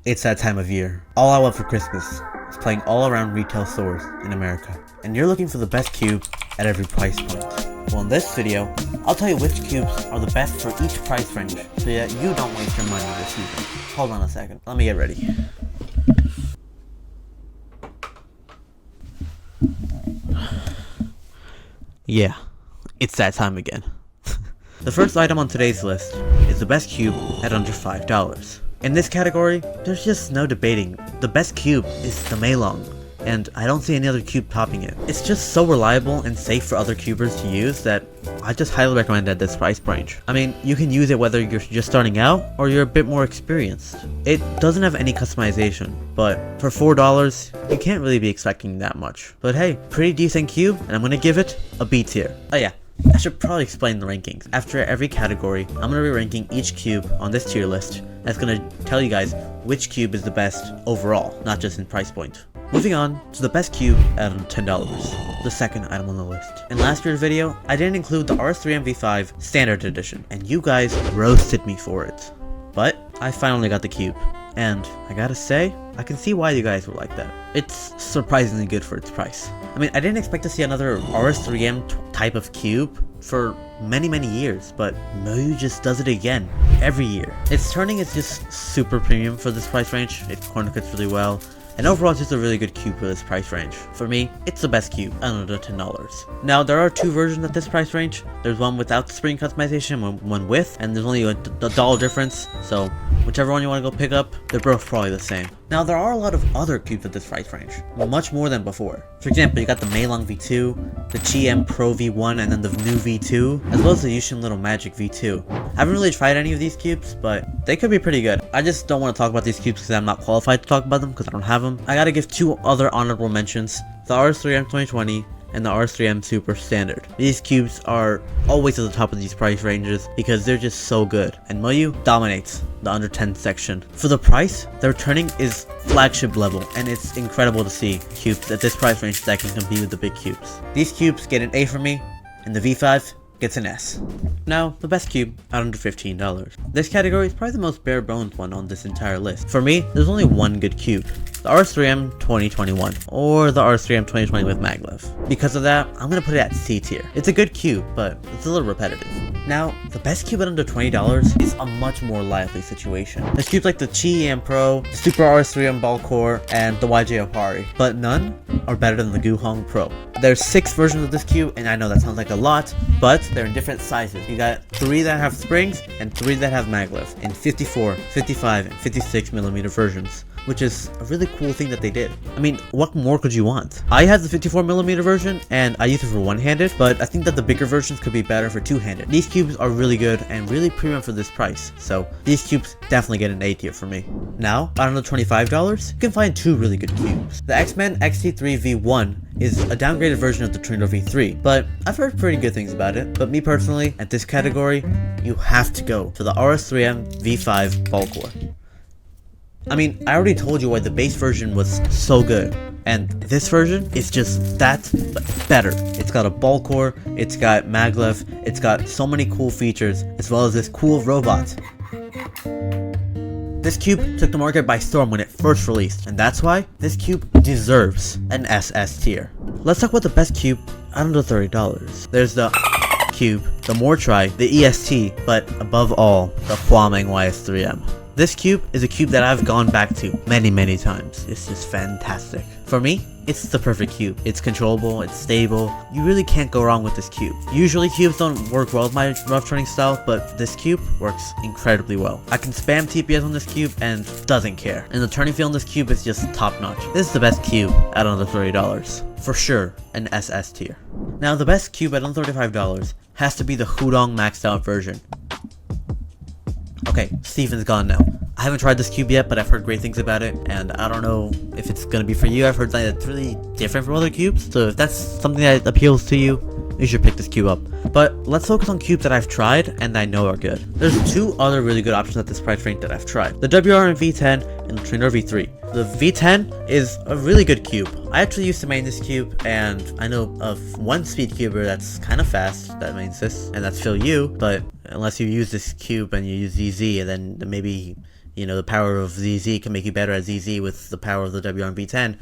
It's that time of year. All I want for Christmas is playing all around retail stores in America. And you're looking for the best cube at every price point. Well, in this video, I'll tell you which cubes are the best for each price range so that you don't waste your money this season. Hold on a second, let me get ready. Yeah, it's that time again. The first item on today's list is the best cube at under $5. In this category, there's just no debating. The best cube is the Weilong, and I don't see any other cube topping it. It's just so reliable and safe for other cubers to use that I just highly recommend it at this price range. I mean, you can use it whether you're just starting out or you're a bit more experienced. It doesn't have any customization, but for $4, you can't really be expecting that much. But hey, pretty decent cube, and I'm gonna give it a B tier. Oh yeah, I should probably explain the rankings. After every category, I'm going to be ranking each cube on this tier list. That's going to tell you guys which cube is the best overall, not just in price point. Moving on to the best cube at $10, the second item on the list. In last year's video, I didn't include the RS3M V5 Standard Edition, and you guys roasted me for it. But I finally got the cube, and I gotta say, I can see why you guys were like that. It's surprisingly good for its price. I mean, I didn't expect to see another RS3M type of cube for many years, but Moyu just does it again, every year. Its turning is just super premium for this price range. It corner cuts really well, and overall it's just a really good cube for this price range. For me, it's the best cube at under $10. Now, there are two versions at this price range. There's one without the spring customization, one with, and there's only a dollar difference, so whichever one you want to go pick up, they're both probably the same. Now, there are a lot of other cubes at this price range, much more than before. For example, you got the Weilong V2, the GM Pro V1, and then the new V2, as well as the Yushin Little Magic V2. I haven't really tried any of these cubes, but they could be pretty good. I just don't want to talk about these cubes because I'm not qualified to talk about them because I don't have them. I gotta give two other honorable mentions, the RS3M 2020 and the RS3M Super Standard. These cubes are always at the top of these price ranges because they're just so good, and Moyu dominates the under 10 section. For the price, their turning is flagship level, and it's incredible to see cubes at this price range that can compete with the big cubes. These cubes get an A from me, and the V5 gets an S. Now, the best cube at under $15. This category is probably the most bare bones one on this entire list. For me, there's only one good cube, the RS3M 2021, or the RS3M 2020 with maglev. Because of that, I'm gonna put it at C tier. It's a good cube, but it's a little repetitive. Now, the best cube at under $20 is a much more lively situation. There's cubes like the Chi-EM Pro, the Super RS3M Ball Core, and the YJ Opari, but none are better than the Guhong Pro. There's 6 versions of this cube, and I know that sounds like a lot, but they're in different sizes. You got 3 that have springs and 3 that have maglev in 54, 55, and 56mm versions, which is a really cool thing that they did. I mean, what more could you want? I have the 54mm version, and I use it for one-handed, but I think that the bigger versions could be better for two-handed. These cubes are really good and really premium for this price, so these cubes definitely get an A tier for me. Now, at under $25, you can find 2 really good cubes. The X-Men XT3 V1 is a downgraded version of the Tornado V3, but I've heard pretty good things about it. But me personally, at this category, you have to go to the RS3M V5 Ball Core. I mean, I already told you why the base version was so good, and this version is just that, but better. It's got a ball core, it's got maglev, it's got so many cool features, as well as this cool robot. This cube took the market by storm when it first released, and that's why this cube deserves an SS tier. Let's talk about the best cube at under $30. There's the cube, the Mortri, the EST, but above all, the Huameng YS3M. This cube is a cube that I've gone back to many times. It's just fantastic. For me, it's the perfect cube. It's controllable, it's stable. You really can't go wrong with this cube. Usually cubes don't work well with my rough turning style, but this cube works incredibly well. I can spam TPS on this cube and doesn't care. And the turning feel on this cube is just top notch. This is the best cube at under $30. For sure, an SS tier. Now, the best cube at under $35 has to be the Hudong maxed out version. Okay, Steven's gone now. I haven't tried this cube yet, but I've heard great things about it, and I don't know if it's gonna be for you. I've heard that it's really different from other cubes, so if that's something that appeals to you, you should pick this cube up. But let's focus on cubes that I've tried and I know are good. There's 2 other really good options at this price range that I've tried. The WRM V10 and the Trainer V3. The V10 is a really good cube. I actually used to main this cube, and I know of one Speedcuber that's kind of fast that mains this, and that's Phil Yu, but unless you use this cube and you use ZZ, and then maybe you know, the power of ZZ can make you better at ZZ with the power of the WRM V10.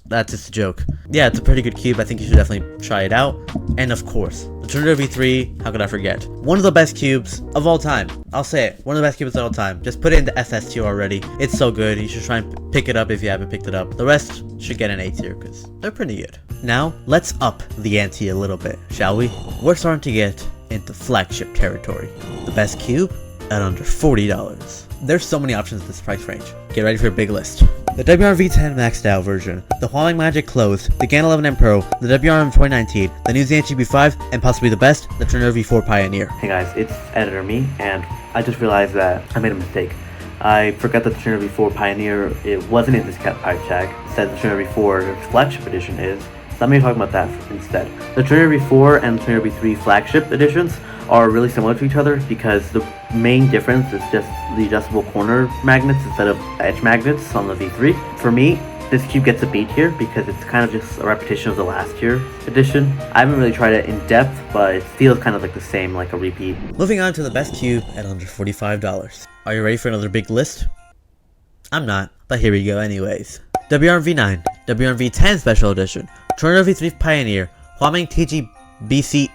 That's just a joke. Yeah, it's a pretty good cube. I think you should definitely try it out. And of course, the Tornado V3, how could I forget? One of the best cubes of all time. I'll say it, one of the best cubes of all time. Just put it into SS tier already. It's so good. You should try and pick it up if you haven't picked it up. The rest should get an A tier because they're pretty good. Now, let's up the ante a little bit, shall we? We're starting to get into flagship territory. The best cube at under $40. There's so many options in this price range. Get ready for a big list. The WRM V10 maxed out version, the Weilong Magent closed, the GAN 11M Pro, the WRM 2019, the new Magent GB5, and possibly the best, the Tornado V4 Pioneer. Hey guys, it's Editor Me, and I just realized that I made a mistake. I forgot that the Tornado V4 Pioneer, it wasn't in this price tag. Instead, the Tornado V4 Flagship Edition is. So I'm going to talk about that instead. The Tornado V4 and the Tornado V3 Flagship Editions are really similar to each other because the main difference is just the adjustable corner magnets instead of edge magnets on the V3. For me, this cube gets a B tier because it's kind of just a repetition of the last year edition. I haven't really tried it in depth, but it feels kind of like the same, like a repeat. Moving on to the best cube at under $45. Are you ready for another big list? I'm not, but here we go anyways. WRM V9, WRM V10 Special Edition, Tornado V3 Pioneer, Weilong TG BC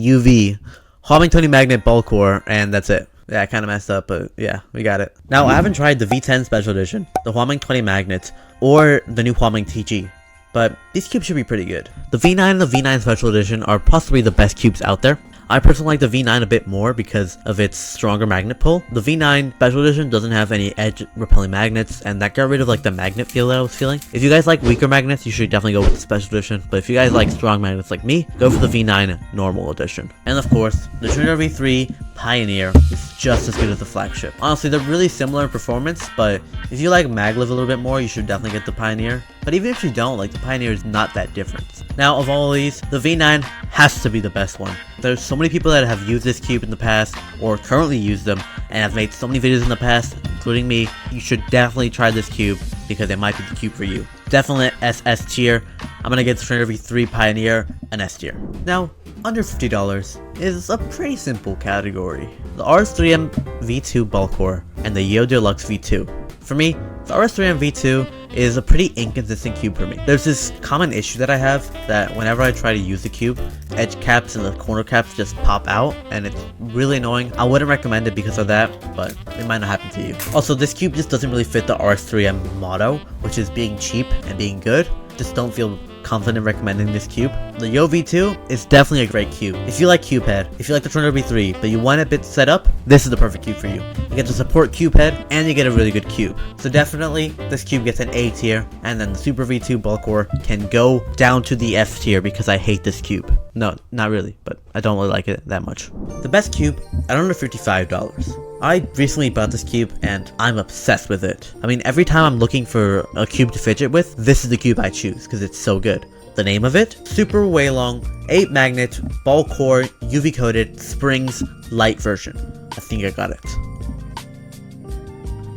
UV, Weilong 20 Magnet Ball Core, and that's it. Yeah, I kind of messed up, but yeah, we got it. Now, I haven't tried the V10 Special Edition, the Weilong 20 Magnet, or the new Weilong TG, but these cubes should be pretty good. The V9 and the V9 Special Edition are possibly the best cubes out there. I personally like the V9 a bit more because of its stronger magnet pull. The V9 Special Edition doesn't have any edge repelling magnets, and that got rid of like the magnet feel that I was feeling. If you guys like weaker magnets, you should definitely go with the Special Edition, but if you guys like strong magnets like me, go for the V9 Normal Edition. And of course, the Tornado V3 Pioneer is just as good as the flagship. Honestly, they're really similar in performance, but if you like maglev a little bit more, you should definitely get the Pioneer. But even if you don't, like, the Pioneer is not that different. Now, of all of these, the V9 has to be the best one. There's so many people that have used this cube in the past, or currently use them, and have made so many videos in the past, including me. You should definitely try this cube, because it might be the cube for you. Definitely SS tier. I'm gonna get the Tornado V3 Pioneer an S tier. Now, under $50 is a pretty simple category. The RS3M V2 Ball Core and the Yo Deluxe V2. For me, the RS3M V2 is a pretty inconsistent cube for me. There's this common issue that I have that whenever I try to use the cube, edge caps and the corner caps just pop out, and it's really annoying. I wouldn't recommend it because of that, but it might not happen to you. Also, this cube just doesn't really fit the RS3M motto, which is being cheap and being good. Just don't feel confident recommending this cube. The Yo V2 is definitely a great cube. If you like cube head, if you like the Tornado V3, but you want a bit set up, this is the perfect cube for you. You get to support cube head, and you get a really good cube. So definitely, this cube gets an A tier, and then the Super V2 Ball Core can go down to the F tier because I hate this cube. No, not really, but I don't really like it that much. The best cube at under $55. I recently bought this cube and I'm obsessed with it. I mean, every time I'm looking for a cube to fidget with, this is the cube I choose because it's so good. The name of it? Super Weilong 8 Magnet Ball Core UV Coated Springs Light version. I think I got it.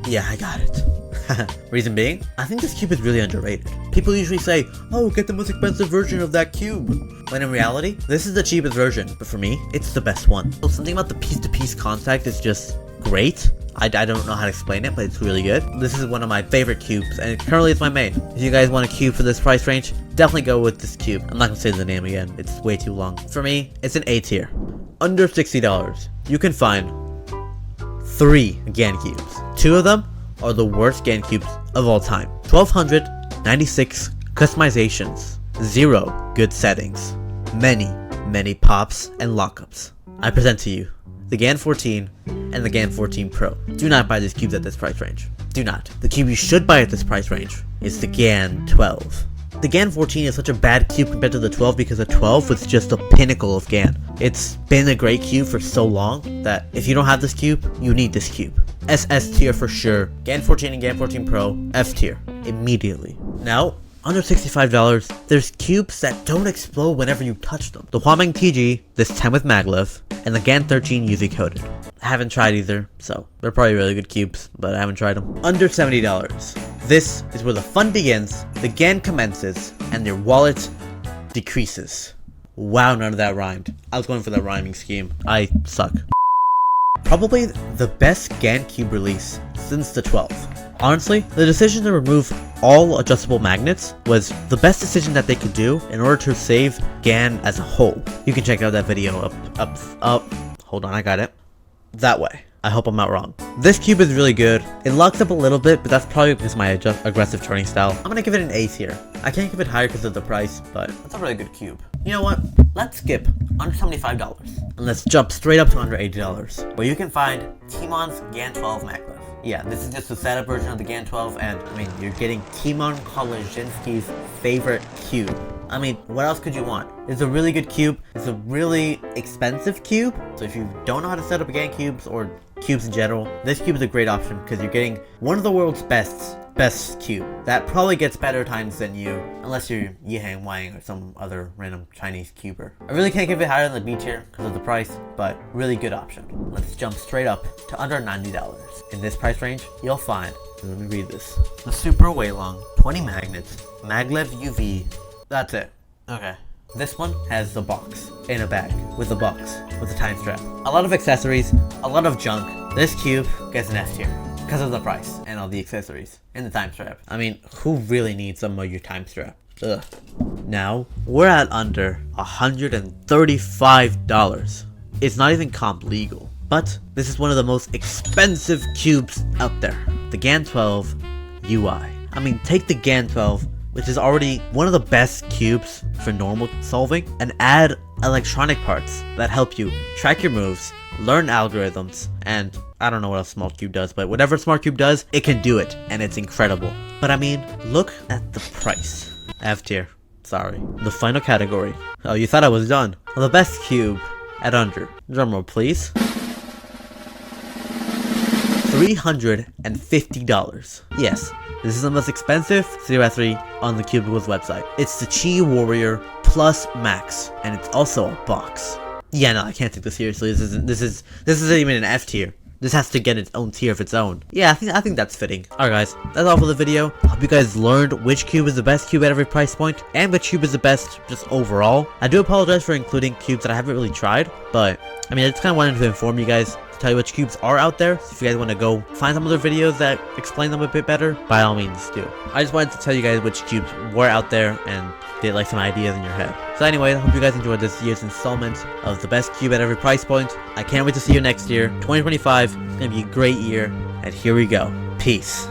Yeah, I got it. Reason being, I think this cube is really underrated. People usually say, oh, get the most expensive version of that cube. When in reality, this is the cheapest version, but for me, it's the best one. So something about the piece-to-piece contact is just great. I don't know how to explain it, but it's really good. This is one of my favorite cubes, and currently it's my main. If you guys want a cube for this price range, definitely go with this cube. I'm not gonna say the name again, it's way too long. For me, it's an A tier. Under $60, you can find 3 GAN cubes. 2 of them are the worst GAN cubes of all time. 1296 customizations, 0 good settings, many pops and lockups. I present to you the GAN 14 and the GAN 14 Pro. Do not buy these cubes at this price range. Do not. The cube you should buy at this price range is the GAN 12. The GAN 14 is such a bad cube compared to the 12 because the 12 was just the pinnacle of GAN. It's been a great cube for so long that if you don't have this cube, you need this cube. SS tier for sure. GAN 14 and GAN 14 Pro, F tier. Immediately. Now, under $65, there's cubes that don't explode whenever you touch them. The Weilong TG, this time with maglev, and the GAN 13 UV coated. I haven't tried either, so they're probably really good cubes, but I haven't tried them. Under $70. This is where the fun begins, the GAN commences, and your wallet decreases. Wow, none of that rhymed. I was going for that rhyming scheme. I suck. probably the best GAN cube release since the 12th. Honestly, the decision to remove all adjustable magnets was the best decision that they could do in order to save GAN as a whole. You can check out that video up. Hold on, I got it. That way. I hope I'm not wrong. This cube is really good. It locks up a little bit, but that's probably because of my aggressive turning style. I'm gonna give it an A tier. I can't give it higher because of the price, but it's a really good cube. You know what? Let's skip under $75 and let's jump straight up to under $80, where you can find Timon's GAN 12 maglev. Yeah, this is just a setup version of the GAN 12, and I mean, you're getting Timon Kolazinski's favorite cube. I mean, what else could you want? It's a really good cube. It's a really expensive cube. So if you don't know how to set up GAN cubes or cubes in general, this cube is a great option because you're getting one of the world's best cube. That probably gets better times than you, unless you're Yihang Wang or some other random Chinese cuber. I really can't give it higher than the B tier because of the price, but really good option. Let's jump straight up to under $90. In this price range, you'll find, let me read this, the Super Weilong 20 magnets, maglev UV. That's it. Okay. This one has the box in a bag with a box with a time strap. A lot of accessories, a lot of junk. This cube gets an F tier because of the price and all the accessories and the time strap. I mean, who really needs some of your time strap? Ugh. Now, we're at under $135. It's not even comp legal, but this is one of the most expensive cubes out there. The GAN 12 UI. I mean, take the GAN 12, which is already one of the best cubes for normal solving, and add electronic parts that help you track your moves, learn algorithms, and I don't know what a smart cube does, but whatever smart cube does, it can do it, and it's incredible. But I mean, look at the price. F tier. Sorry. The final category. Oh, you thought I was done. Well, the best cube at under. Drumroll, please. $350. Yes, this is the most expensive 3x3 on the Cubicle's website. It's the Chi Warrior Plus Max, and it's also a box. Yeah, no, I can't take this seriously. This isn't even an F tier. This has to get its own tier of its own. Yeah, I think that's fitting. Alright guys, that's all for the video. Hope you guys learned which cube is the best cube at every price point, and which cube is the best just overall. I do apologize for including cubes that I haven't really tried, but I mean, I just kind of wanted to inform you guys, to tell you which cubes are out there. So if you guys want to go find some other videos that explain them a bit better, by all means do. I just wanted to tell you guys which cubes were out there and get like some ideas in your head. So anyway, I hope you guys enjoyed this year's installment of the best cube at every price point. I can't wait to see you next year. 2025 is going to be a great year, and here we go. Peace.